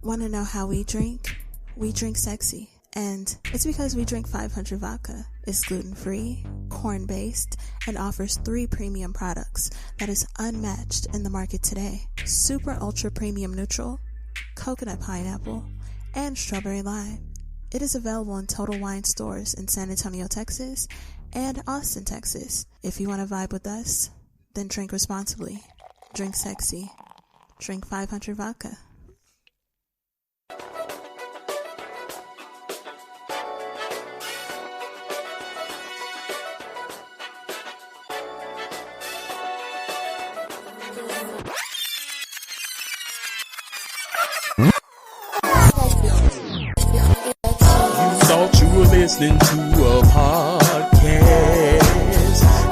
Want to know how we drink? We drink sexy. And it's because we drink 500 vodka. It's gluten-free, corn-based, and offers 3 premium products that is unmatched in the market today. Super ultra premium neutral, coconut pineapple, and strawberry lime. It is available in Total Wine stores in San Antonio, Texas, and Austin, Texas. If you want to vibe with us, then drink responsibly. Drink sexy. Drink 500 vodka. Listening to a podcast.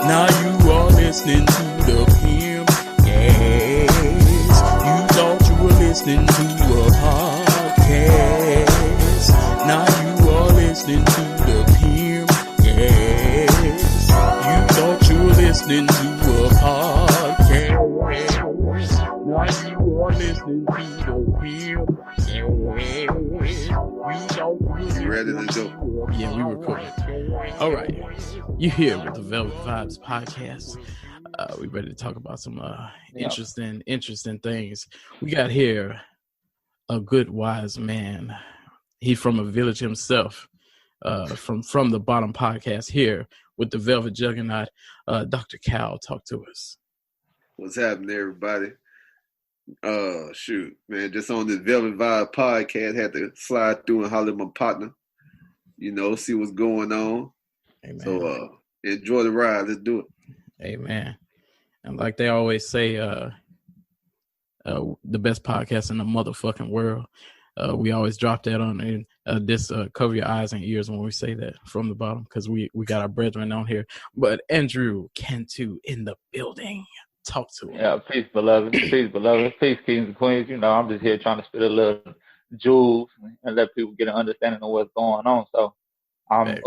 Now you are listening to the Pimp Gas. You thought you were listening to a podcast. Now you are listening to the Pimp Gas. You thought you were listening to a podcast. Now you are listening to the Pimp Gas. You ready to go? Yeah, we recording. All right. You here with the Velvet Vibes podcast. We ready to talk about some interesting things. We got here a good wise man. He's from a village himself. From the Bottom podcast here with the Velvet Juggernaut. Dr. Cal, talk to us. What's happening, everybody? Shoot, man, just on this Velvet Vibe podcast, had to slide through and holler at my partner, see what's going on. Amen. So enjoy the ride. Let's do it. Amen. And like they always say, the best podcast in the motherfucking world. We always drop that on this cover your eyes and ears when we say that from the bottom, because we got our brethren on here. But Andrew Cantu in the building. Talk to him. Yeah, peace, beloved. Peace, beloved. Peace, kings and queens. I'm just here trying to spit a little jewels and let people get an understanding of what's going on. So I'm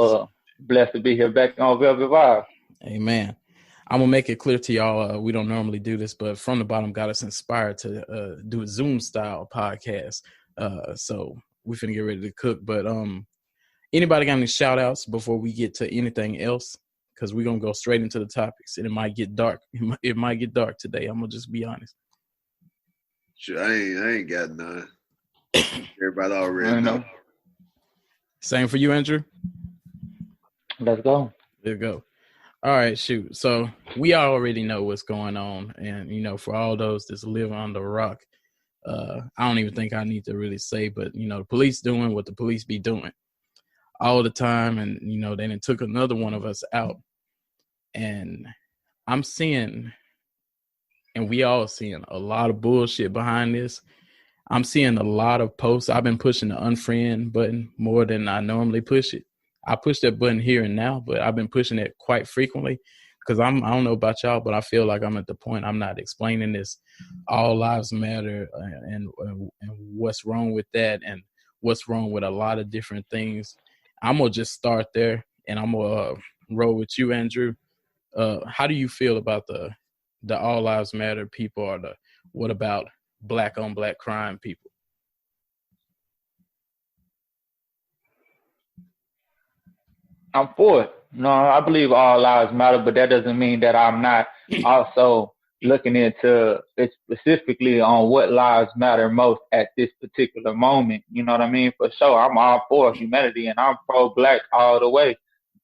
blessed to be here back on Velvet Vibe. Amen. I'm going to make it clear to y'all, we don't normally do this, but From the Bottom got us inspired to do a Zoom-style podcast. So we finna get ready to cook. But anybody got any shout-outs before we get to anything else? Because we're going to go straight into the topics, and it might get dark. It might get dark today. I'm going to just be honest. Sure, I ain't got none. Everybody already know. Same for you, Andrew? Let's go. Let's go. All right, shoot. So we already know what's going on. And, for all those that live on the rock, I don't even think I need to really say, but, the police doing what the police be doing all the time. And, they done took another one of us out. And I'm seeing, and we all seeing a lot of bullshit behind this. I'm seeing a lot of posts. I've been pushing the unfriend button more than I normally push it. I push that button here and now, but I've been pushing it quite frequently because I don't know about y'all, but I feel like I'm at the point I'm not explaining this all lives matter and what's wrong with that and what's wrong with a lot of different things. I'm going to just start there, and I'm going to roll with you, Andrew. How do you feel about the all lives matter people, or what about black on black crime people? I'm for it. No, I believe all lives matter, but that doesn't mean that I'm not also looking into it specifically on what lives matter most at this particular moment. You know what I mean? For sure, I'm all for humanity and I'm pro-black all the way.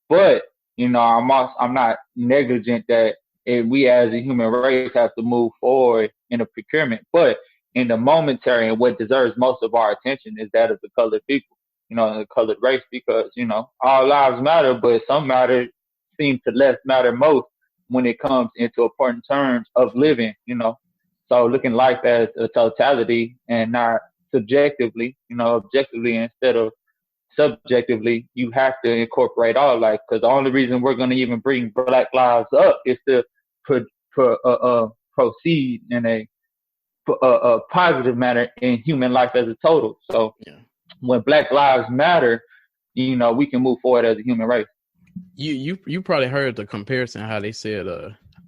But, I'm not negligent that we as a human race have to move forward in a procurement. But in the momentary, and what deserves most of our attention is that of the colored people, the colored race, because, all lives matter, but some matter seem to less matter most when it comes into important terms of living, So looking life as a totality and not subjectively, objectively instead of subjectively, you have to incorporate all life, because the only reason we're going to even bring black lives up is to proceed in a positive manner in human life as a total. So when black lives matter, we can move forward as a human race. You probably heard the comparison, how they said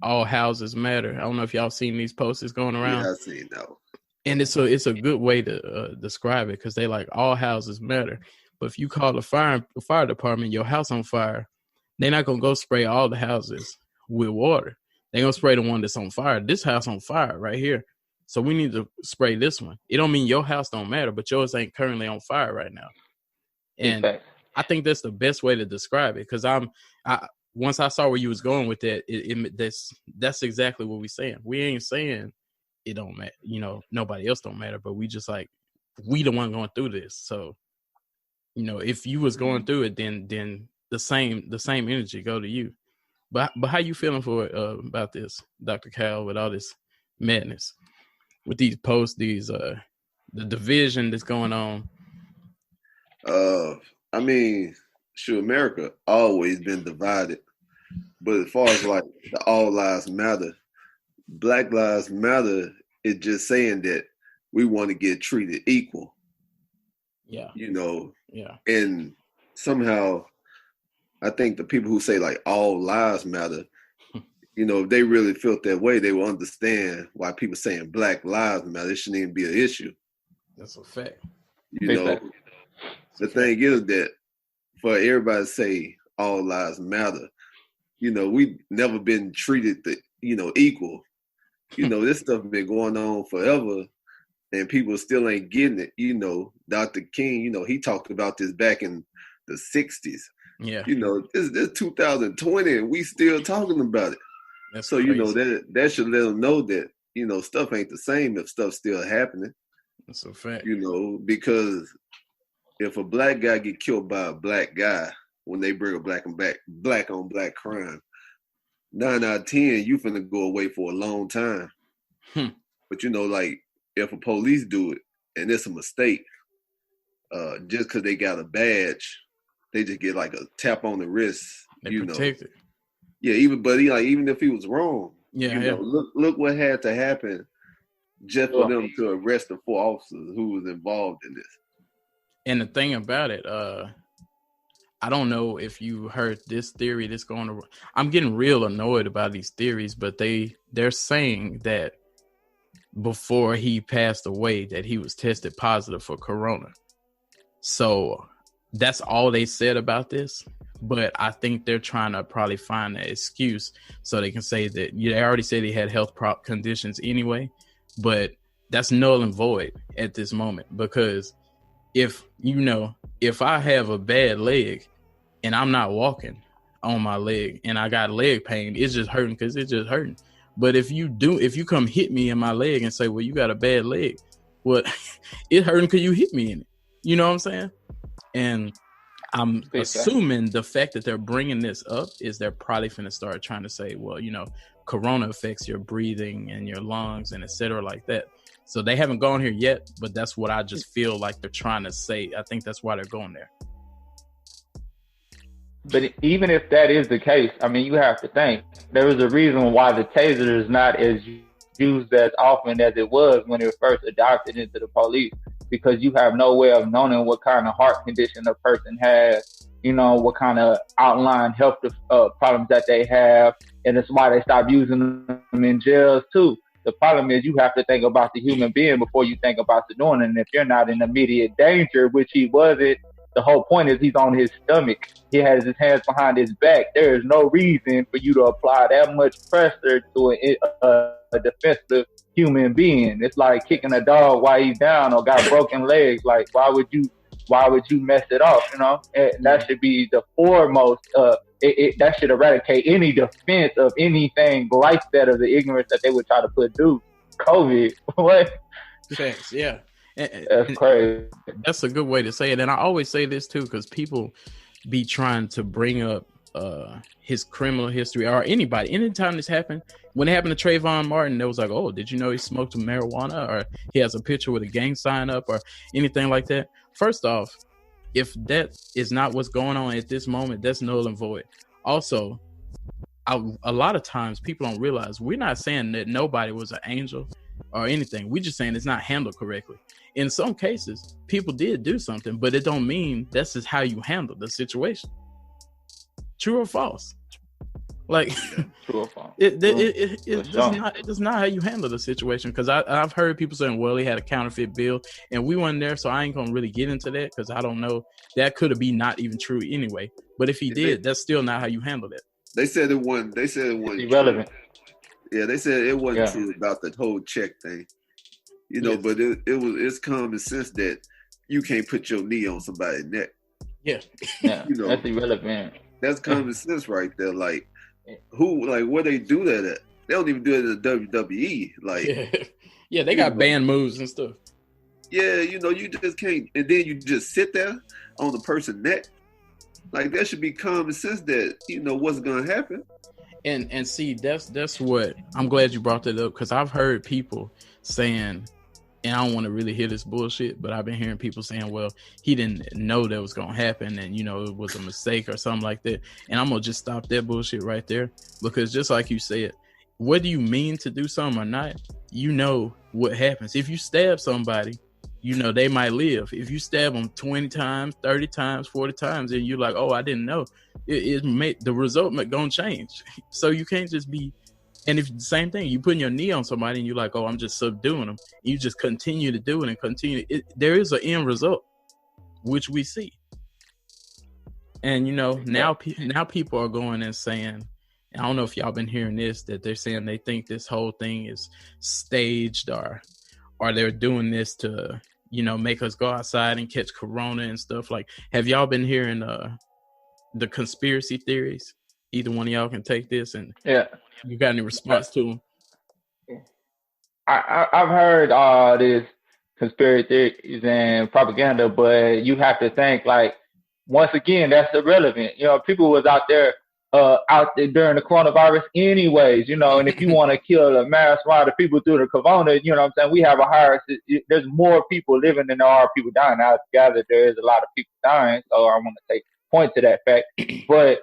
all houses matter. I don't know if y'all seen these posters going around. Yeah, I seen that. And it's a good way to describe it, because they like all houses matter. But if you call the fire department, your house on fire, they're not gonna go spray all the houses with water. They're gonna spray the one that's on fire. This house on fire right here. So we need to spray this one. It don't mean your house don't matter, but yours ain't currently on fire right now. And exactly. I think that's the best way to describe it, because once I saw where you was going with that, that's exactly what we saying. We ain't saying it don't matter, nobody else don't matter, but we just like, we the one going through this. So, if you was going through it, then the same energy go to you. But how you feeling for about this, Dr. Cal, with all this madness, with these posts, the division that's going on? I mean, sure, America always been divided, but as far as like the all lives matter, Black Lives Matter is just saying that we want to get treated equal. Yeah. Yeah. And somehow I think the people who say like all lives matter, if they really felt that way, they will understand why people saying Black Lives Matter. It shouldn't even be an issue. That's a fact. The thing is that for everybody to say all lives matter, we never been treated equal. This stuff been going on forever, and people still ain't getting it. Dr. King, he talked about this back in the 60s. Yeah. This 2020, and we still talking about it. That's so, crazy. that should let them know that, stuff ain't the same if stuff's still happening. That's a fact. Because if a black guy get killed by a black guy when they bring a black on black crime, 9 out of 10, you finna go away for a long time. But like if a police do it and it's a mistake, just because they got a badge, they just get like a tap on the wrist. They protect it. Yeah, even if he was wrong, yeah. Look what had to happen just for them to arrest the 4 officers who was involved in this. And the thing about it, I don't know if you heard this theory that's going to. I'm getting real annoyed about these theories, but they're saying that before he passed away, that he was tested positive for corona. So that's all they said about this. But I think they're trying to probably find an excuse so they can say that they already said he had health conditions anyway. But that's null and void at this moment, because if I have a bad leg and I'm not walking on my leg and I got leg pain, it's just hurting because it's just hurting. But if you come hit me in my leg and say, well, you got a bad leg, well, it's hurting because you hit me in it. You know what I'm saying? And I'm assuming the fact that they're bringing this up is they're probably finna start trying to say, well, corona affects your breathing and your lungs and et cetera like that. So they haven't gone here yet, but that's what I just feel like they're trying to say. I think that's why they're going there. But even if that is the case, I mean, you have to think there was a reason why the taser is not as used as often as it was when it was first adopted into the police, because you have no way of knowing what kind of heart condition a person has, what kind of outline health problems that they have. And that's why they stopped using them in jails too. The problem is you have to think about the human being before you think about the doing. And if you're not in immediate danger, which he wasn't, the whole point is he's on his stomach. He has his hands behind his back. There is no reason for you to apply that much pressure to a defensive human being. It's like kicking a dog while he's down or got broken legs. Like, why would you mess it off? And that should be the foremost. That should eradicate any defense of anything like that, of the ignorance that they would try to put due COVID. What? Thanks. Yeah. That's crazy. That's a good way to say it. And I always say this too, because people be trying to bring up his criminal history, or anybody. Anytime this happened, when it happened to Trayvon Martin, it was like, oh, did you know he smoked marijuana, or he has a picture with a gang sign up, or anything like that? First off, if that is not what's going on at this moment, that's null and void. Also, a lot of times people don't realize we're not saying that nobody was an angel or anything. We're just saying it's not handled correctly. In some cases, people did do something, but it don't mean that's just how you handle the situation. True or false? Like, True or false? it's just not how you handle the situation. Because I've heard people saying, well, he had a counterfeit bill, and we weren't there, so I ain't gonna really get into that because I don't know. That could have been not even true anyway. But if he did, that's still not how you handle that. They said it wasn't. They said it wasn't irrelevant. True. Yeah, they said it wasn't true about the whole check thing. You know, but it's common sense that you can't put your knee on somebody's neck. Yeah, you know, that's irrelevant. That's common sense right there. Like, where they do that at? They don't even do it in the WWE. Like, yeah, they got banned moves and stuff. Yeah, you know, you just can't, and then you just sit there on the person's neck. Like, that should be common sense that, you know, what's going to happen. And see, that's what, I'm glad you brought that up, because I've heard people saying, and I don't want to really hear this bullshit, but I've been hearing people saying, well, he didn't know that was going to happen, and, you know, it was a mistake or something like that. And I'm going to just stop that bullshit right there, because just like you said, whether you mean to do something or not, you know what happens. If you stab somebody, you know, they might live. If you stab them 20 times, 30 times, 40 times, and you're like, oh, I didn't know, the result going to change. So you can't just be, and if the same thing, you putting your knee on somebody and you're like, oh, I'm just subduing them. You just continue to do it and continue. There is an end result, which we see. And, you know, now people are going and saying, I don't know if y'all been hearing this, that they're saying they think this whole thing is staged or they're doing this to, you know, make us go outside and catch corona and stuff. Like, have y'all been hearing the conspiracy theories? Either one of y'all can take this, and you got any response to them? I've heard all this conspiracy theories and propaganda, but you have to think, like, once again, that's irrelevant. You know, people was out there during the coronavirus anyways, you know, and if you want to kill a mass amount of people through the corona, you know what I'm saying, we have a higher, there's more people living than there are people dying. I gather there is a lot of people dying, so I want to take point to that fact. But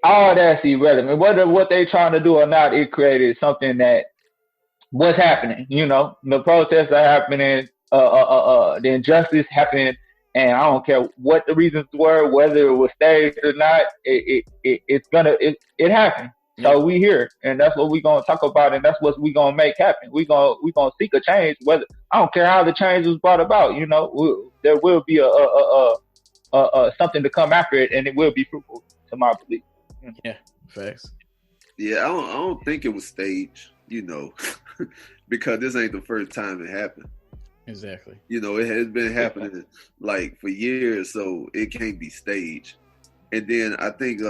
all that's irrelevant. Whether what they trying to do or not, it created something that what's happening, you know, the protests are happening, the injustice happening, and I don't care what the reasons were, whether it was staged or not, it happened. So we here, and that's what we're gonna talk about, and that's what we're gonna make happen. We're gonna seek a change. Whether I don't care how the change was brought about, you know, there will be a something to come after it, and it will be fruitful, to my belief. Yeah, facts. Yeah, I don't think it was staged, you know, because this ain't the first time it happened. Exactly. You know, it has been happening like for years, so it can't be staged. And then I think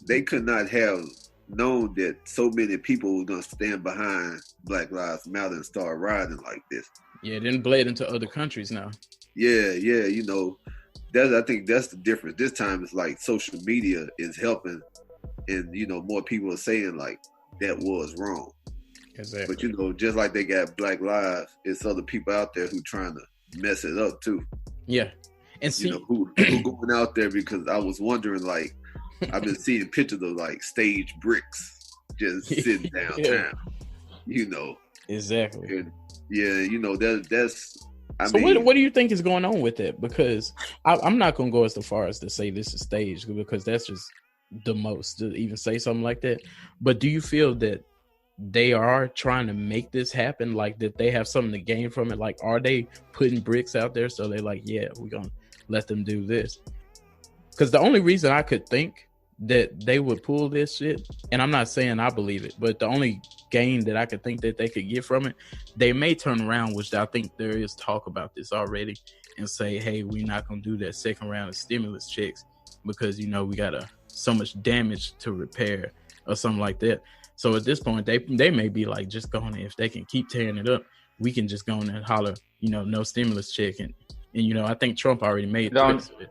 they could not have known that so many people were gonna stand behind Black Lives Matter and start rioting like this. Yeah, it didn't bled into other countries now. Yeah, you know, I think that's the difference. This time it's like social media is helping, and you know, more people are saying like that was wrong. Exactly. But you know, just like they got Black Lives, it's other people out there who trying to mess it up too. Yeah, and see, you know, who going out there, because I was wondering, like, I've been seeing pictures of like stage bricks just sitting downtown. You know, exactly. And, yeah, you know that's. I so mean, what do you think is going on with that? Because I'm not going to go as far as to say this is staged, because that's just the most to even say something like that. But do you feel that they are trying to make this happen, like that they have something to gain from it? Like, are they putting bricks out there so they're like, yeah, we're gonna let them do this? Because the only reason I could think that they would pull this shit, and I'm not saying I believe it, but the only gain that I could think that they could get from it, they may turn around, which I think there is talk about this already, and say, hey, we're not gonna do that second round of stimulus checks because, you know, we got so much damage to repair or something like that. So at this point, they may be like, just going, if they can keep tearing it up, we can just go in and holler, you know, no stimulus check. And you know, I think Trump already made threats of it.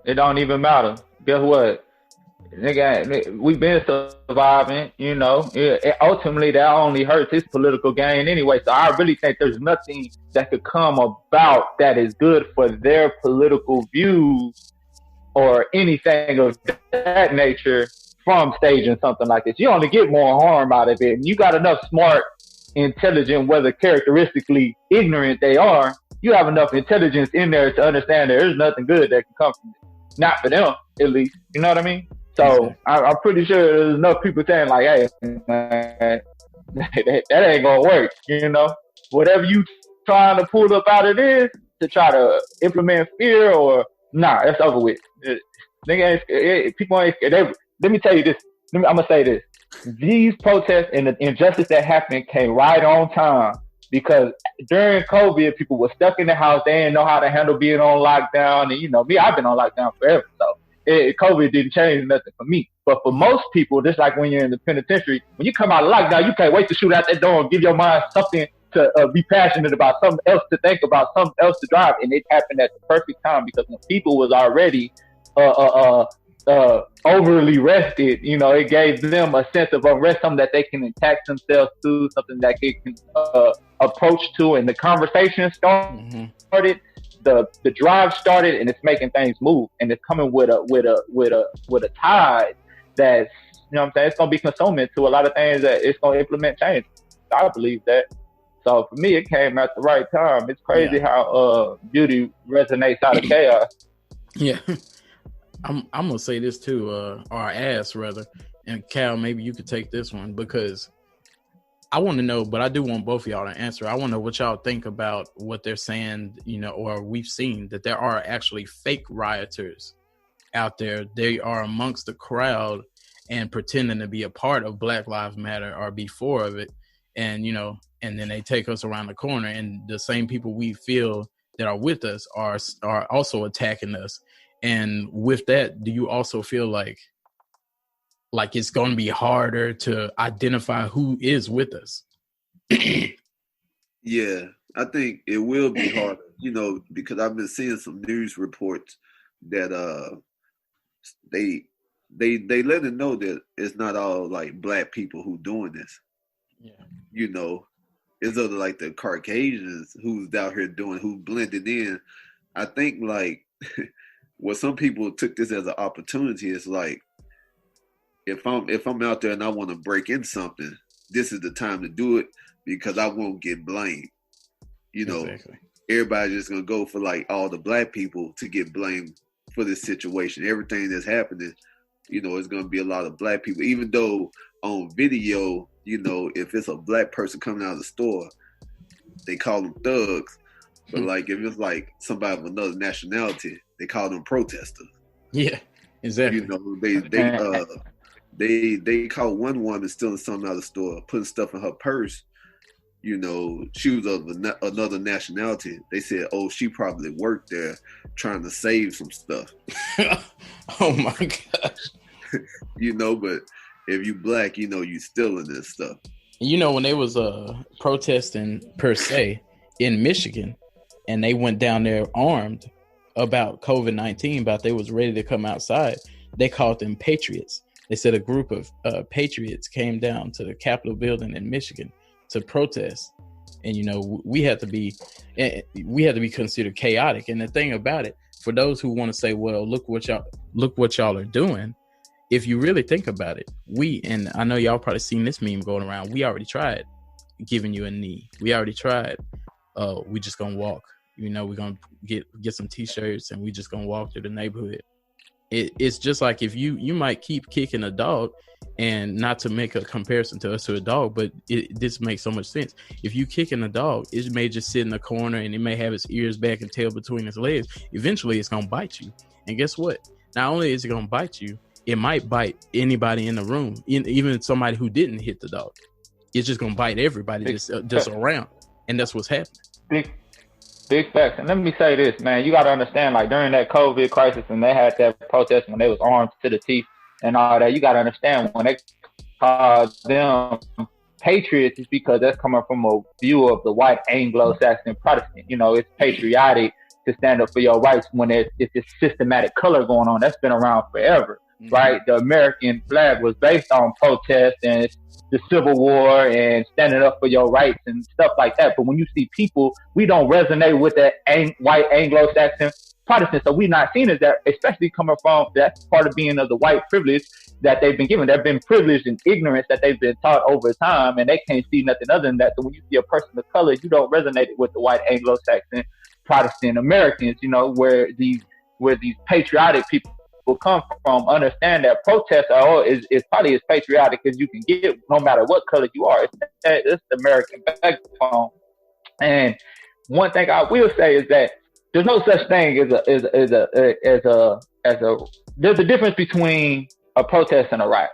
It don't even matter. Guess what? Nigga, we've been surviving, you know. Ultimately, that only hurts his political gain anyway. So I really think there's nothing that could come about that is good for their political views or anything of that nature from staging something like this. You only get more harm out of it. And you got enough smart, intelligent, whether characteristically ignorant they are, you have enough intelligence in there to understand there is nothing good that can come from it. Not for them, at least. You know what I mean? So I'm pretty sure there's enough people saying like, hey, man, that ain't gonna work. You know, whatever you trying to pull up out of this to try to implement fear or it's over with. People ain't scared. Let me tell you this. I'm gonna say this. These protests and the injustice that happened came right on time because during COVID, people were stuck in the house. They didn't know how to handle being on lockdown. And you know, me, I've been on lockdown forever. So COVID didn't change nothing for me. But for most people, just like when you're in the penitentiary, when you come out of lockdown, you can't wait to shoot out that door and give your mind something to be passionate about, something else to think about, something else to drive. And it happened at the perfect time because when people was already overly rested, you know, it gave them a sense of unrest, something that they can attach themselves to, something that they can approach to, and the conversation started. The drive started, and it's making things move, and it's coming with a tide that's, you know what I'm saying, it's gonna be consuming to a lot of things that it's gonna implement change. I believe that. So for me, it came at the right time. It's crazy how beauty resonates out of chaos. Yeah. I'm gonna say this too, or ask rather, and Cal, maybe you could take this one because I want to know, but I do want both of y'all to answer. I want to know what y'all think about what they're saying, you know, or we've seen that there are actually fake rioters out there. They are amongst the crowd and pretending to be a part of Black Lives Matter or before of it, and you know, and then they take us around the corner, and the same people we feel that are with us are also attacking us. And with that, do you also feel like it's going to be harder to identify who is with us? Yeah, I think it will be harder, you know, because I've been seeing some news reports that they let it know that it's not all like Black people who doing this. Yeah, you know, it's other like the Caucasians who's out here doing, who blended in. I think like well, some people took this as an opportunity. It's like, if I'm out there and I want to break in something, this is the time to do it because I won't get blamed. You know, exactly. Everybody's just gonna go for like all the Black people to get blamed for this situation. Everything that's happening, you know, it's gonna be a lot of Black people. Even though on video, you know, if it's a Black person coming out of the store, they call them thugs. But like if it's like somebody of another nationality, they call them protesters. Yeah, exactly. You know, they caught one woman stealing something out of the store, putting stuff in her purse. You know, she was of another nationality. They said, oh, she probably worked there trying to save some stuff. Oh my gosh. You know, but if you Black, you know, you stealing this stuff. You know, when they was protesting per se in Michigan, and they went down there armed about COVID-19, about they was ready to come outside, they called them patriots. They said a group of patriots came down to the Capitol building in Michigan to protest. And, you know, we had to be considered chaotic. And the thing about it, for those who want to say, well, look what y'all are doing. If you really think about it, and I know y'all probably seen this meme going around. We already tried giving you a knee. We already tried. We just gonna walk. You know, we're gonna get some t-shirts and we just gonna walk through the neighborhood. It's just like if you might keep kicking a dog, and not to make a comparison to us to a dog, but this makes so much sense. If you kicking a dog, it may just sit in the corner and it may have its ears back and tail between its legs. Eventually, it's gonna bite you. And guess what? Not only is it gonna bite you, it might bite anybody in the room, even somebody who didn't hit the dog. It's just gonna bite everybody just around, and that's what's happening. Big facts. And let me say this, man. You got to understand, like during that COVID crisis, and they had that protest when they was armed to the teeth and all that. You got to understand when they call them patriots, it's because that's coming from a view of the white Anglo-Saxon Protestant. You know, it's patriotic to stand up for your rights when it's this systematic color going on. That's been around forever, right? The American flag was based on protest and the Civil War and standing up for your rights and stuff like that. But when you see people, we don't resonate with that white Anglo-Saxon Protestant. So we're not seen as that, especially coming from that part of being of the white privilege that they've been given. They've been privileged in ignorance that they've been taught over time, and they can't see nothing other than that. So when you see a person of color, you don't resonate with the white Anglo-Saxon Protestant Americans, you know, where these patriotic people people come from understand that protests is probably as patriotic as you can get, no matter what color you are. It's the American backbone. And one thing I will say is that there's no such thing as a there's a difference between a protest and a riot.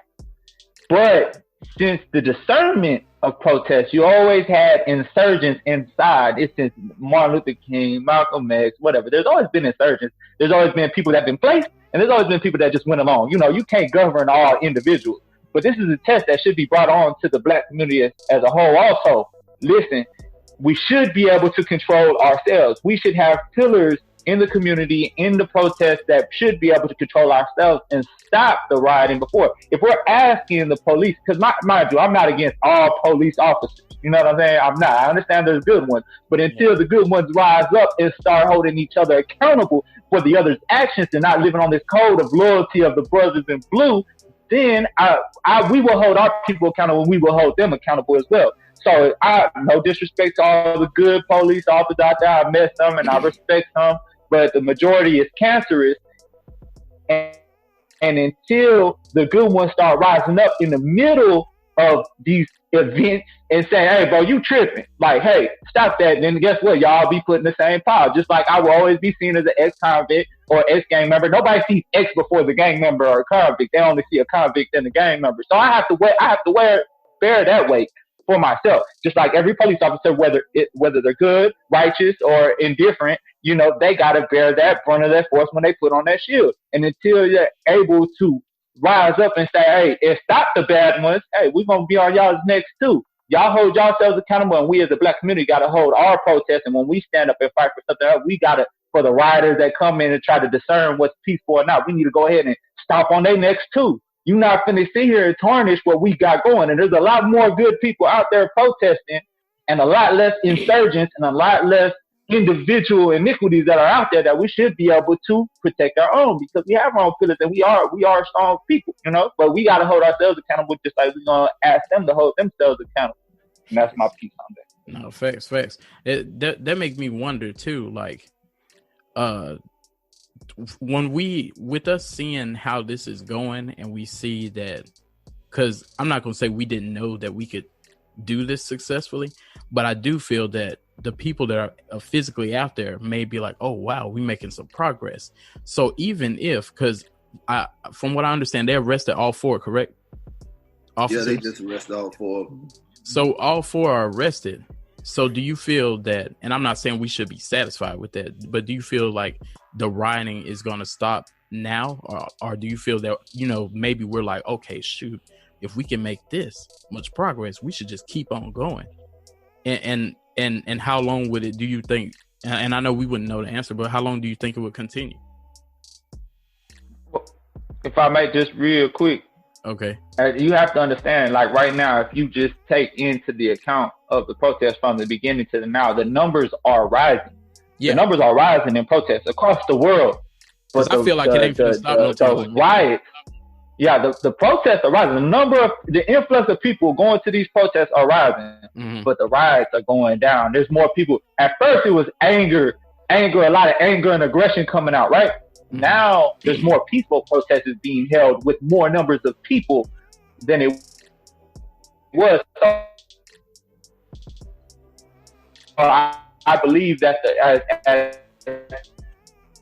But since the discernment of protests, you always had insurgents inside. It's since Martin Luther King, Malcolm X, whatever. There's always been insurgents. There's always been people that have been placed, and there's always been people that just went along. You know, you can't govern all individuals. But this is a test that should be brought on to the Black community as a whole also. Listen, we should be able to control ourselves. We should have pillars in the community, in the protest, that should be able to control ourselves and stop the rioting before. If we're asking the police, because mind you, I'm not against all police officers. You know what I'm saying? I'm not. I understand there's good ones. But until the good ones rise up and start holding each other accountable for the other's actions and not living on this code of loyalty of the brothers in blue, then we will hold our people accountable and we will hold them accountable as well. So no disrespect to all the good police officers out there. I met some and I respect some, but the majority is cancerous. And until the good ones start rising up in the middle of these events and say, hey, bro, you tripping. Like, hey, stop that. And then guess what? Y'all be put in the same pile. Just like I will always be seen as an ex-convict or ex-gang member. Nobody sees ex before the gang member or a convict. They only see a convict and a gang member. So I have to bear that weight for myself. Just like every police officer, whether they're good, righteous, or indifferent, you know, they got to bear that brunt of that force when they put on that shield. And until you're able to rise up and say, hey, and stop the bad ones, hey, we're going to be on y'all's necks too. Y'all hold yourselves accountable, and we as a Black community got to hold our protest. And when we stand up and fight for something else, we got to, for the rioters that come in and try to discern what's peaceful or not, we need to go ahead and stop on their necks too. You're not finna sit here and tarnish what we got going. And there's a lot more good people out there protesting and a lot less insurgents and a lot less individual iniquities that are out there that we should be able to protect our own, because we have our own pillars and we are strong people, you know, but we got to hold ourselves accountable just like we're going to ask them to hold themselves accountable. And that's my piece on that. No, facts. That makes me wonder too, like, when with us seeing how this is going and we see that, because I'm not going to say we didn't know that we could do this successfully, but I do feel that the people that are physically out there may be like, oh, wow, we're making some progress. So even if, because from what I understand, they arrested all four, correct? Officers? Yeah, they just arrested all four of them. So all four are arrested. So do you feel that, and I'm not saying we should be satisfied with that, but do you feel like the rioting is going to stop now? Or do you feel that, you know, maybe we're like, okay, shoot, if we can make this much progress, we should just keep on going? And how long would it, do you think, and I know we wouldn't know the answer, but how long do you think it would continue? If I make this real quick. Okay. You have to understand, like right now, if you just take into the account of the protest from the beginning to the now, the numbers are rising. Yeah. The numbers are rising in protests across the world. But I feel like it ain't gonna stop no time. Riots. Yeah, the protests are rising. The influx of people going to these protests are rising, but the riots are going down. There's more people. At first, it was anger, a lot of anger and aggression coming out, right? Now, there's more peaceful protests being held with more numbers of people than it was. I believe that as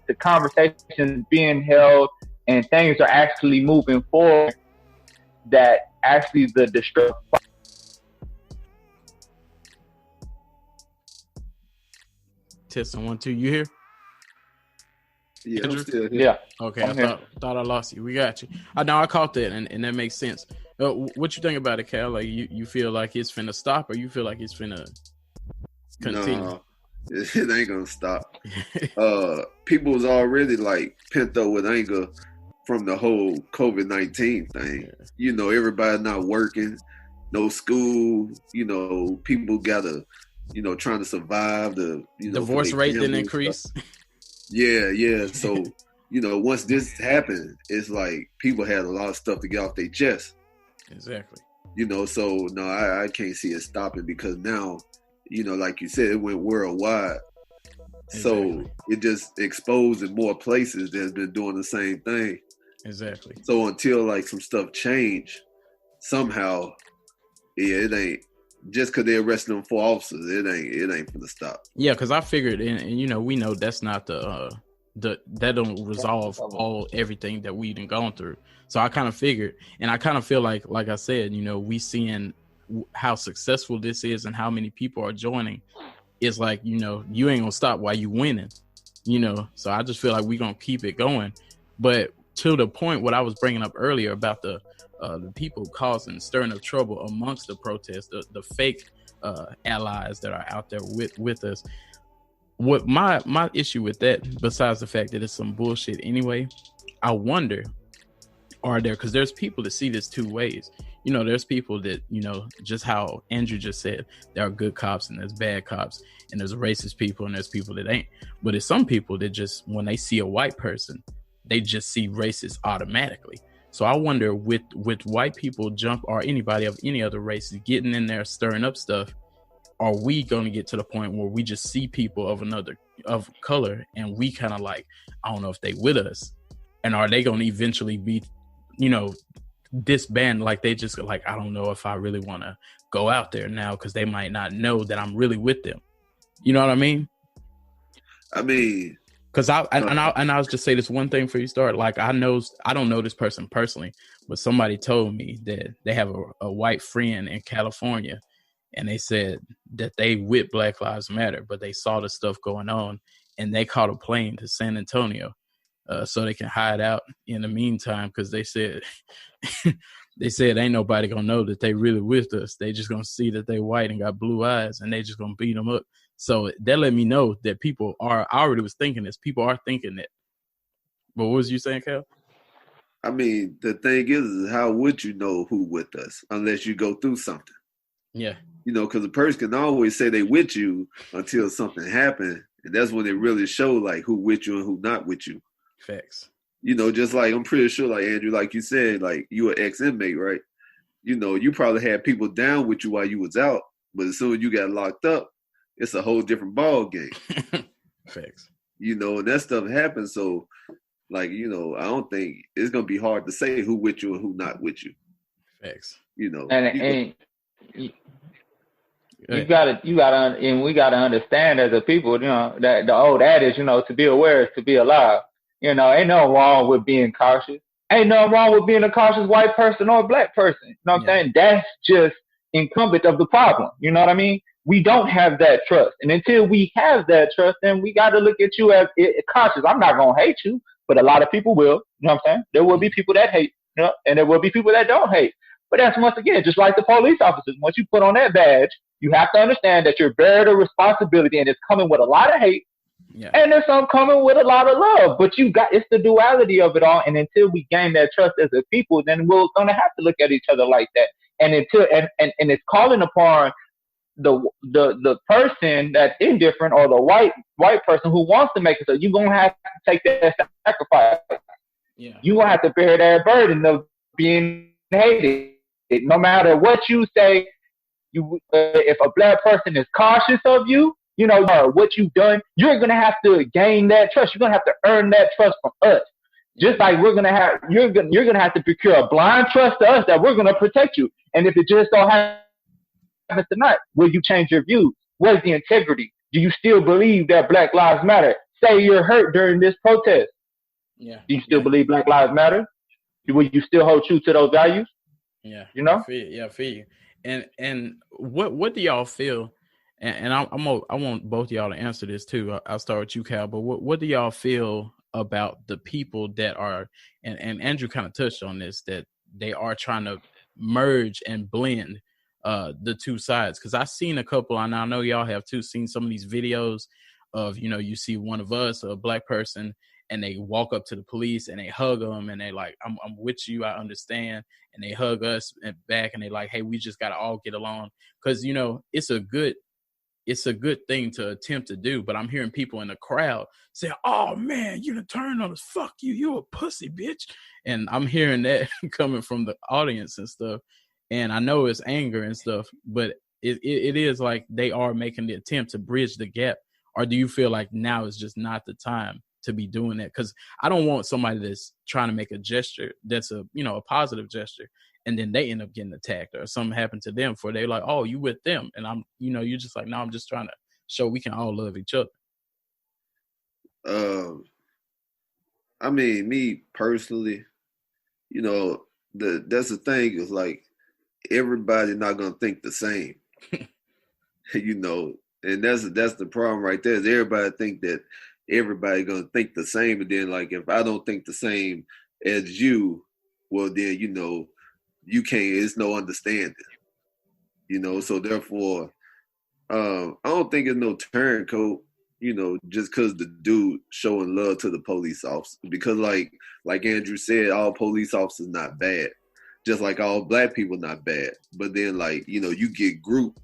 the conversations being held and things are actually moving forward, that actually the destruction. Testing 1 2, you here? Yeah, I'm still here. Yeah. Okay, I thought I lost you. We got you. Now I caught that, and that makes sense. What you think about it, Cal? Like, you feel like it's finna stop, or you feel like it's finna continue? No, it ain't gonna stop. People was already like pent up with anger from the whole COVID-19 thing. Yeah. You know, everybody not working, no school. You know, people gotta, you know, trying to survive. The divorce rate didn't increase. Yeah. So, you know, once this happened, it's like people had a lot of stuff to get off their chest. Exactly. You know, so no, I can't see it stopping, because now, you know, like you said, it went worldwide. Exactly. So it just exposed in more places that's been doing the same thing. Exactly. So until like some stuff change, somehow, yeah, it ain't just because they arrested them 4 officers. It ain't gonna stop. Yeah, because I figured, and you know, we know that's not the that don't resolve everything that we done gone through. So I kind of figured, and I kind of feel like I said, you know, we seeing how successful this is and how many people are joining. It's like, you know, you ain't gonna stop while you winning, you know. So I just feel like we gonna keep it going. But to the point, what I was bringing up earlier about the people causing stirring up trouble amongst the protests, the fake allies that are out there with us. What my issue with that, besides the fact that it's some bullshit anyway, I wonder, are there, because there's people that see this 2 ways. You know, there's people that, you know, just how Andrew just said, there are good cops and there's bad cops, and there's racist people and there's people that ain't. But there's some people that just, when they see a white person, they just see racist automatically. So I wonder, with white people jump, or anybody of any other races getting in there stirring up stuff, are we going to get to the point where we just see people of color and we kind of like, I don't know if they with us, and are they going to eventually be, you know, disband? Like they just like, I don't know if I really want to go out there now because they might not know that I'm really with them. You know what I mean? I mean, because I was just say this one thing before you start. Like I don't know this person personally, but somebody told me that they have a white friend in California, and they said that they with Black Lives Matter, but they saw the stuff going on, and they caught a plane to San Antonio, so they can hide out in the meantime. Because they said ain't nobody gonna know that they really with us. They just gonna see that they white and got blue eyes, and they just gonna beat them up. So that let me know that people are. I already was thinking this. People are thinking that. But what was you saying, Cal? I mean, the thing is how would you know who with us unless you go through something? Yeah. You know, because a person can always say they with you until something happened, and that's when it really show like who with you and who not with you. Facts. You know, just like I'm pretty sure, like Andrew, like you said, like you an ex-inmate, right? You know, you probably had people down with you while you was out, but as soon as you got locked up, it's a whole different ball game. Facts. You know, and that stuff happens. So, like, you know, I don't think it's gonna be hard to say who with you and who not with you. Facts. You know, we gotta understand as a people, you know, that the old adage, you know, to be aware is to be alive. You know, ain't nothing wrong with being cautious. Ain't nothing wrong with being a cautious white person or a black person. You know what I'm saying? That's just incumbent of the problem. You know what I mean? We don't have that trust. And until we have that trust, then we got to look at you as cautious. I'm not going to hate you, but a lot of people will. You know what I'm saying? There will be people that hate, you know, and there will be people that don't hate. But that's once again, just like the police officers. Once you put on that badge, you have to understand that you're bearing a responsibility, and it's coming with a lot of hate. Yeah. And there's some coming with a lot of love, but it's the duality of it all. And until we gain that trust as a people, then we're going to have to look at each other like that. And until, and it's calling upon the person that's indifferent, or the white person who wants to make it, so you're going to have to take that sacrifice. Yeah. You're going to have to bear that burden of being hated. No matter what you say, if a black person is cautious of you, you know, what you've done, you're going to have to gain that trust. You're going to have to earn that trust from us. Just like you're going to have to procure a blind trust to us that we're going to protect you. And if it just don't happen tonight, will you change your views? Where's the integrity? Do you still believe that Black Lives Matter? Say you're hurt during this protest. Yeah. Do you still believe Black Lives Matter? Will you still hold true to those values? Yeah. You know? I feel you. And what do y'all feel? And I want both of y'all to answer this too. I'll start with you, Cal. But what do y'all feel about the people that are, and Andrew kind of touched on this, that they are trying to merge and blend the two sides? Because I've seen a couple, and I know y'all have too, seen some of these videos of, you know, you see one of us, a black person, and they walk up to the police and they hug them and they like, I'm with you, I understand. And they hug us back and they like, hey, we just got to all get along. Because, you know, it's a good thing to attempt to do. But I'm hearing people in the crowd say, oh, man, you done turned on us. Fuck you. You a pussy, bitch. And I'm hearing that coming from the audience and stuff. And I know it's anger and stuff, but it is like they are making the attempt to bridge the gap. Or do you feel like now is just not the time to be doing that, because I don't want somebody that's trying to make a gesture that's a positive gesture, and then they end up getting attacked or something happened to them, for they're like, oh, you with them, and I'm you're just like, no, I'm just trying to show we can all love each other. I mean, me personally, that's the thing is like everybody not gonna think the same, and that's the problem right there. Is everybody think that everybody gonna think the same, and then like if I don't think the same as you, well then you can't. It's no understanding, So therefore, I don't think it's no turncoat. Just because the dude showing love to the police officer, because like Andrew said, all police officers not bad, just like all black people not bad. But then like you get grouped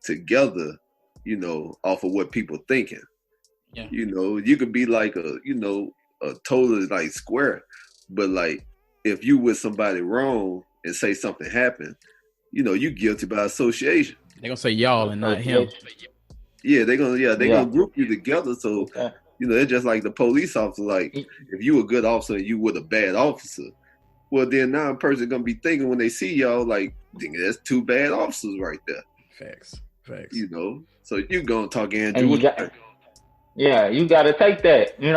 together, off of what people thinking. Yeah. You could be like a totally like square, but like if you with somebody wrong and say something happened, you guilty by association. They're gonna say y'all and not him. Yeah, they're gonna group you together. So it's just like the police officer. Like if you a good officer and you with a bad officer, well then now a person gonna be thinking when they see y'all like, that's two bad officers right there. Facts. So you gonna talk Andrew. You gotta take that. You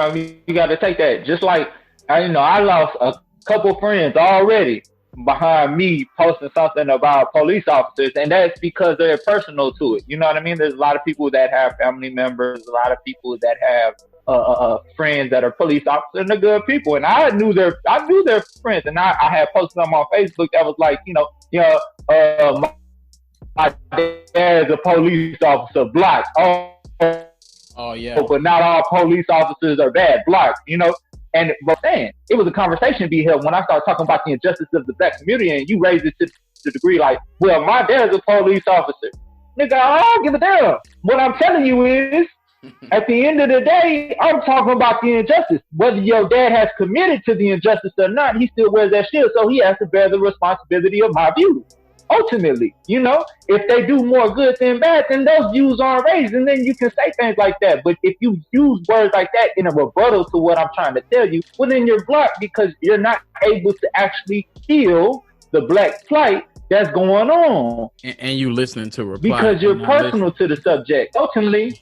gotta take that. Just like I lost a couple friends already behind me posting something about police officers, and that's because they're personal to it. You know what I mean? There's a lot of people that have family members, a lot of people that have friends that are police officers, and they're good people. And I knew their friends, and I had posted them on Facebook that was like, my dad's a police officer, block. Oh yeah. But not all police officers are bad, block. But saying it was a conversation being held when I started talking about the injustice of the black community, and you raised it to the degree like, well, my dad's a police officer. Nigga, I don't give a damn. What I'm telling you is, at the end of the day, I'm talking about the injustice. Whether your dad has committed to the injustice or not, he still wears that shield, so he has to bear the responsibility of my views. Ultimately, if they do more good than bad, then those views aren't raised, and then you can say things like that. But if you use words like that in a rebuttal to what I'm trying to tell you, well, then you're blocked because you're not able to actually feel the black plight that's going on. And you listening to reply. Because you're personal to the subject. Ultimately.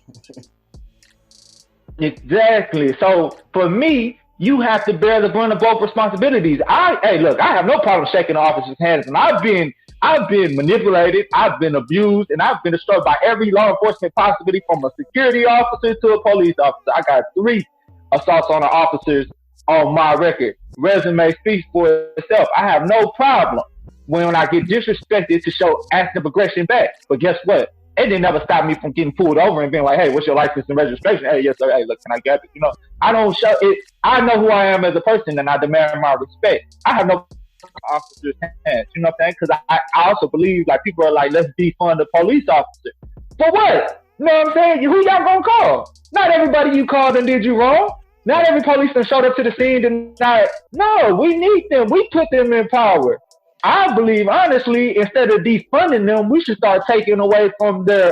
Exactly. So for me, you have to bear the brunt of both responsibilities. I have no problem shaking the officer's hands, and I've been manipulated, I've been abused, and I've been destroyed by every law enforcement possibility, from a security officer to a police officer. I got 3 assaults on the officers on my record. Resume speaks for itself. I have no problem when I get disrespected to show active aggression back. But guess what? It didn't ever stop me from getting pulled over and being like, hey, what's your license and registration? Hey, yes, sir. Hey, look, can I get it? I don't show it. I know who I am as a person, and I demand my respect. I have no officers' hands, you know what I'm saying? Because I also believe, like, people are like, let's defund the police officer. For what? You know what I'm saying? Who y'all gonna call? Not everybody you called and did you wrong. Not every policeman showed up to the scene tonight. No, we need them. We put them in power. I believe, honestly, instead of defunding them, we should start taking away from their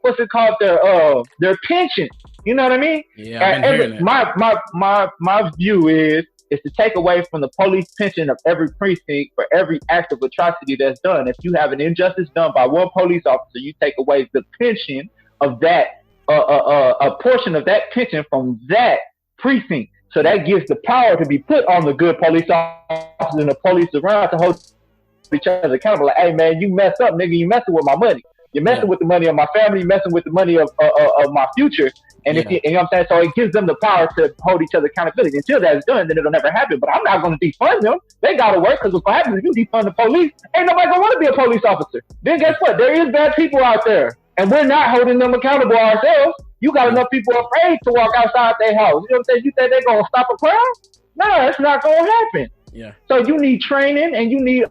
what's it called, their pension. You know what I mean? Yeah, I've been hearing that. My view is to take away from the police pension of every precinct for every act of atrocity that's done. If you have an injustice done by one police officer, you take away the pension of that, a portion of that pension from that precinct. So that gives the power to be put on the good police officers and the police around to hold each other accountable. Like, hey man, you messed up, nigga. You messing with my money. You're messing with the money of my family. You're messing with the money of my future. And if you know what I'm saying, so it gives them the power to hold each other accountability. Until that's done, then it'll never happen. But I'm not going to defund them. They got to work, because what happens if you defund the police? Ain't nobody going to want to be a police officer. Then guess what? There is bad people out there, and we're not holding them accountable ourselves. You got enough people afraid to walk outside their house. You know what I'm saying? You think they're going to stop a crime? No, it's not going to happen. Yeah. So you need training, and you need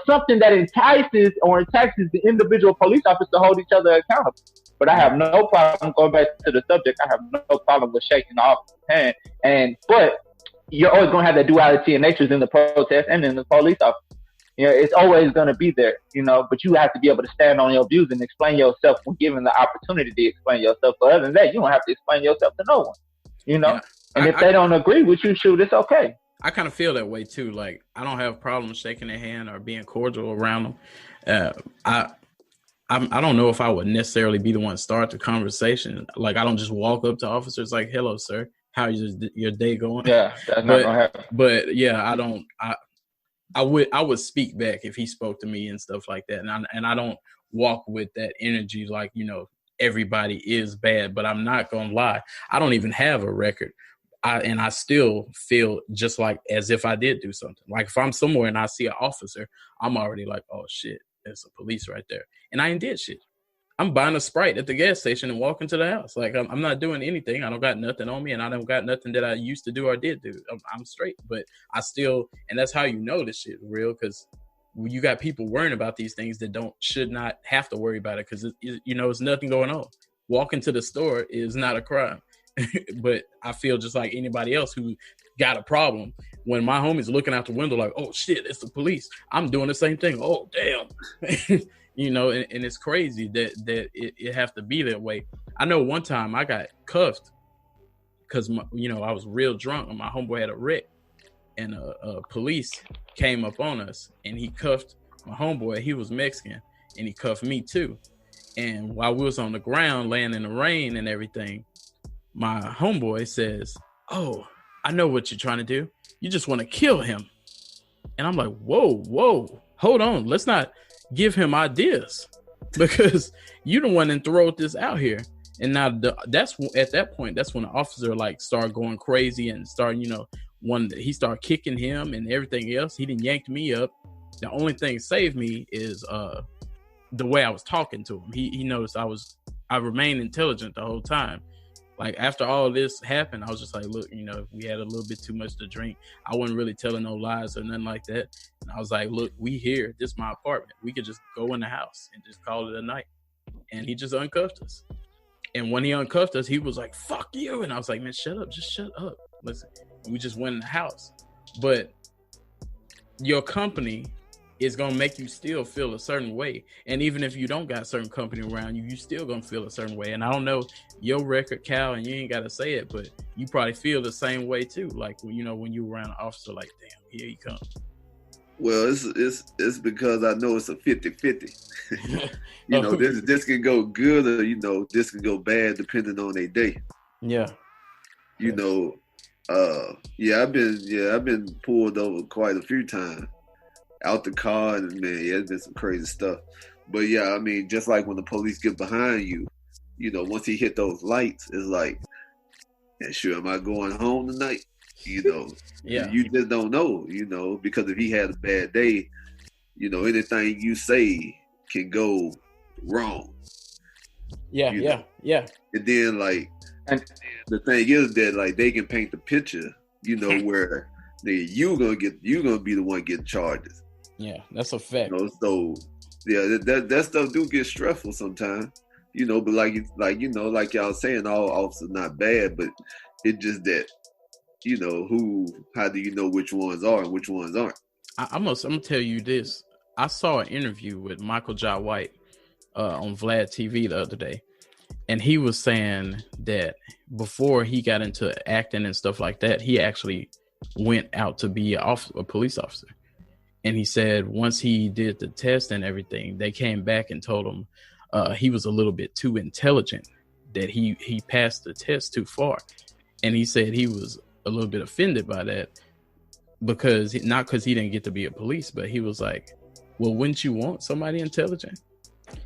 something that entices the individual police officers to hold each other accountable. But I have no problem going back to the subject. I have no problem with shaking the officer's hand. But you're always going to have that duality of natures in the protest and in the police officer. It's always going to be there, but you have to be able to stand on your views and explain yourself when given the opportunity to explain yourself. But other than that, you don't have to explain yourself to no one. you know. Yeah. And if they don't agree with you, shoot, it's okay. I kind of feel that way too. Like, I don't have problems shaking their hand or being cordial around them. I don't know if I would necessarily be the one to start the conversation. Like, I don't just walk up to officers like, "Hello, sir. How's your day going?" Yeah, that's not gonna happen. But yeah, I would speak back if he spoke to me and stuff like that. And I don't walk with that energy like, you know, everybody is bad. But I'm not gonna lie, I don't even have a record. I still feel just like as if I did do something. Like, if I'm somewhere and I see an officer, I'm already like, oh shit, there's a police right there. And I ain't did shit. I'm buying a Sprite at the gas station and walking to the house. Like, I'm not doing anything. I don't got nothing on me, and I don't got nothing that I used to do or did do. I'm straight. But I still, and that's how you know this shit real, because you got people worrying about these things that should not have to worry about it, because you know, it's nothing going on. Walking to the store is not a crime. But I feel just like anybody else who got a problem, when my homie's looking out the window like, oh shit, it's the police, I'm doing the same thing. Oh damn. You know, and it's crazy that it have to be that way. I know one time I got cuffed because, you know, I was real drunk and my homeboy had a wreck, and a police came up on us and he cuffed my homeboy. He was Mexican, and he cuffed me too. And while we was on the ground laying in the rain and everything, my homeboy says, "Oh, I know what you're trying to do. You just want to kill him." And I'm like, whoa, hold on. Let's not give him ideas, because you the one that throw this out here. And now that's at that point, that's when the officer like start going crazy and start, you know, he started kicking him and everything else. He didn't yank me up. The only thing saved me is the way I was talking to him. He noticed I remained intelligent the whole time. Like, after all this happened, I was just like, look, you know, we had a little bit too much to drink. I wasn't really telling no lies or nothing like that. And I was like, look, we here. This is my apartment. We could just go in the house and just call it a night. And he just uncuffed us. And when he uncuffed us, he was like, fuck you. And I was like, man, shut up. Just shut up. Listen, we just went in the house. But your company is going to make you still feel a certain way. And even if you don't got a certain company around you, you still going to feel a certain way. And I don't know your record, Cal, and you ain't got to say it, but you probably feel the same way too. Like, you know, when you around an officer, like, damn, here he comes. Well, it's because I know it's a 50-50. You know, this can go good, or, you know, this can go bad depending on their day. Yeah. You know, I've been pulled over quite a few times out the car, and man, it's been some crazy stuff. But yeah, I mean, just like when the police get behind you, you know, once he hit those lights, it's like, yeah, sure, am I going home tonight? You know, yeah, you just don't know, you know, because if he had a bad day, you know, anything you say can go wrong. Yeah, yeah. And then, like, and the thing is that, like, they can paint the picture, you know, where you gonna be the one getting charges. Yeah, that's a fact. You know, so yeah, that stuff do get stressful sometimes. You know, but like you know, like y'all saying, all officers not bad, but it's just that, you know, how do you know which ones are and which ones aren't? I'm gonna tell you this. I saw an interview with Michael Jai White on Vlad TV the other day, and he was saying that before he got into acting and stuff like that, he actually went out to be a police officer. And he said once he did the test and everything, they came back and told him he was a little bit too intelligent, that he passed the test too far. And he said he was a little bit offended by that, because not because he didn't get to be a police, but he was like, well, wouldn't you want somebody intelligent?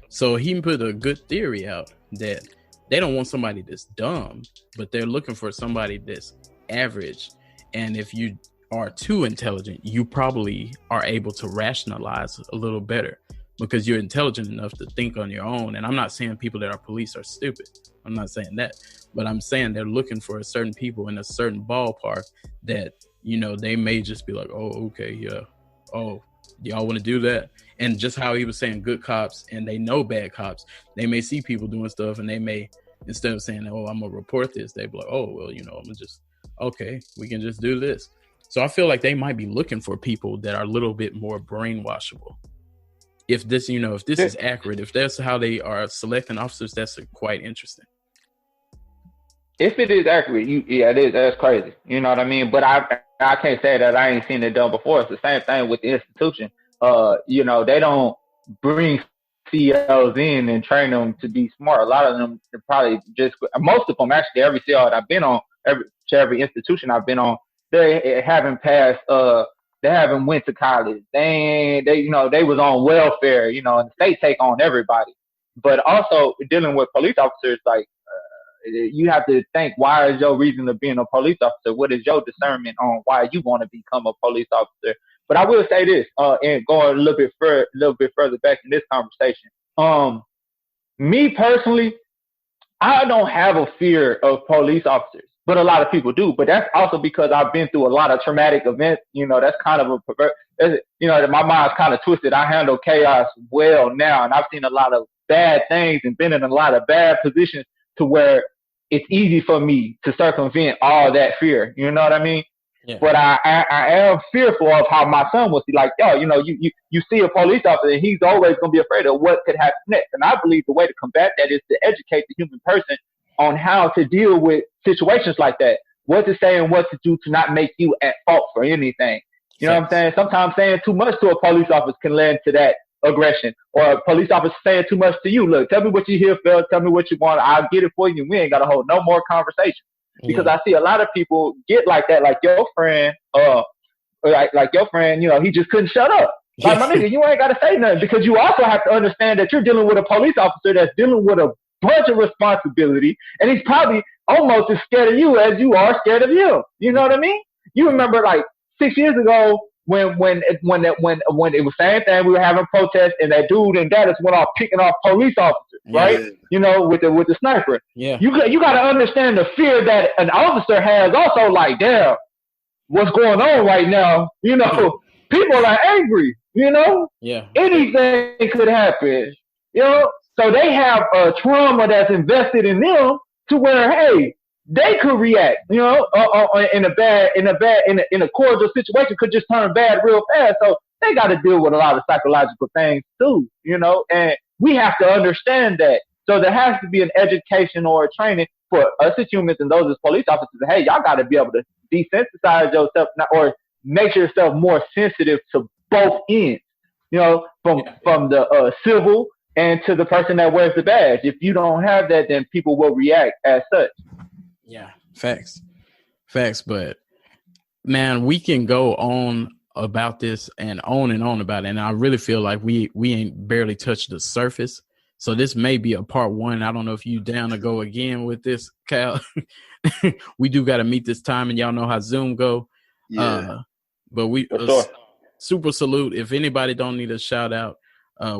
So he put a good theory out that they don't want somebody that's dumb, but they're looking for somebody that's average. And if you are too intelligent, you probably are able to rationalize a little better because you're intelligent enough to think on your own. And I'm not saying people that are police are stupid. I'm not saying that. But I'm saying they're looking for a certain people in a certain ballpark that, you know, they may just be like, oh, okay, yeah. Oh, y'all want to do that? And just how he was saying good cops and they know bad cops, they may see people doing stuff and they may, instead of saying, oh, I'm going to report this, they be like, oh, well, you know, I'm going to just, okay, we can just do this. So I feel like they might be looking for people that are a little bit more brainwashable. If this, you know, if this is accurate, if that's how they are selecting officers, that's quite interesting. If it is accurate, it is. That's crazy. You know what I mean? But I can't say that I ain't seen it done before. It's the same thing with the institution. They don't bring CEOs in and train them to be smart. A lot of them probably just, most of them actually, every CEO that I've been on, every institution I've been on, they haven't passed. They haven't went to college. They was on welfare. And the state take on everybody. But also dealing with police officers, like, you have to think, why is your reason of being a police officer? What is your discernment on why you want to become a police officer? But I will say this, and going a little bit further back in this conversation. Me personally, I don't have a fear of police officers, but a lot of people do. But that's also because I've been through a lot of traumatic events. That's kind of a pervert. My mind's kind of twisted. I handle chaos well now, and I've seen a lot of bad things and been in a lot of bad positions to where it's easy for me to circumvent all that fear. You know what I mean? Yeah. But I am fearful of how my son will see. Like, you see a police officer, and he's always going to be afraid of what could happen next. And I believe the way to combat that is to educate the human person on how to deal with situations like that, what to say and what to do to not make you at fault for anything. You know what I'm saying? Sometimes saying too much to a police officer can lead to that aggression, or a police officer saying too much to you. Look, tell me what you hear, Phil. Tell me what you want. I'll get it for you. We ain't got to hold no more conversation. Because I see a lot of people get like that, like your friend, like your friend, he just couldn't shut up. Like, my nigga, you ain't got to say nothing, because you also have to understand that you're dealing with a police officer that's dealing with a bunch of responsibility, and he's probably almost as scared of you as you are scared of him. You know what I mean? You remember like 6 years ago when it was same thing, we were having protests, and that dude in Dallas went off picking off police officers, right? With the sniper. Yeah. You got to understand the fear that an officer has also, like, damn, what's going on right now? People are angry, Yeah. Anything could happen, so they have a trauma that's invested in them to where, hey, they could react, in a cordial situation could just turn bad real fast. So they got to deal with a lot of psychological things too, and we have to understand that. So there has to be an education or a training for us as humans and those as police officers. Hey, y'all got to be able to desensitize yourself or make yourself more sensitive to both ends, from the civil and to the person that wears the badge. If you don't have that, then people will react as such. Yeah, facts. But man, we can go on about this and on about it. And I really feel like we ain't barely touched the surface. So this may be a part one. I don't know if you down to go again with this, Cal. We do got to meet this time, and y'all know how Zoom go. Yeah. But we super salute. If anybody don't need a shout out,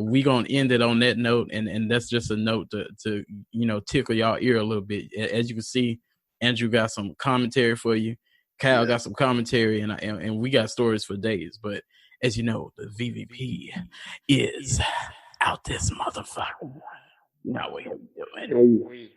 we gonna end it on that note, and that's just a note to tickle y'all ear a little bit. As you can see, Andrew got some commentary for you. Kyle got some commentary, and we got stories for days. But as you know, the VVP is out this motherfucker. Now we doing.